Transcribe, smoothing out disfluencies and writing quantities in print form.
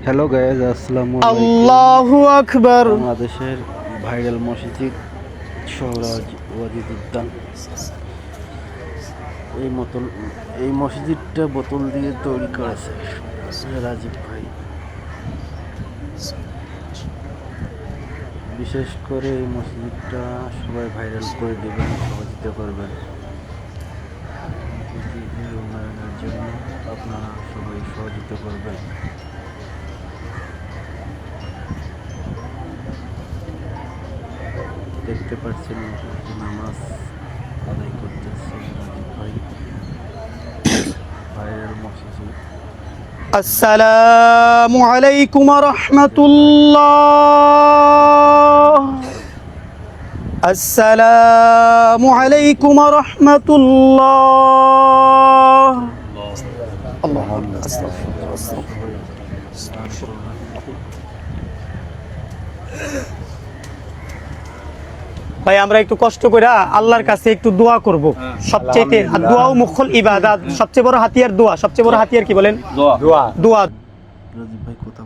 Hello guys, আসসালামু আলাইকুম। আল্লাহু আকবার। বাংলাদেশের ভাইরাল মসজিদ সোহরাওয়ার্দী উদ্যান। এই মসজিদটা বোতল দিয়ে তৈরি করেছে রাজীব ভাই। বিশেষ করে এই মসজিদটা সবাই ভাইরাল করে দেবেন, সহযোগিতা করবেন। মসজিদের উন্নয়নের জন্য আপনারা সবাই সহযোগিতা করবেন। দেখতে পাচ্ছেন নামাজ আদায় করতেছে রাজীব ভাই। ভাইরাল মসজিদ। আসসালামু আলাইকুম ওয়া রাহমাতুল্লাহ। আসসালামু আলাইকুম ওয়া রাহমাতুল্লাহ। আল্লাহু ভাই, আমরা একটু কষ্ট করে আল্লাহর কাছে একটু দোয়া করব। সবচেয়ে দোয়াও মুখ্যল ইবাদত, সবচেয়ে বড় হাতিয়ার দোয়া। সবচেয়ে বড় হাতিয়ার কি বলেন? দোয়া। রাজীব ভাই কথা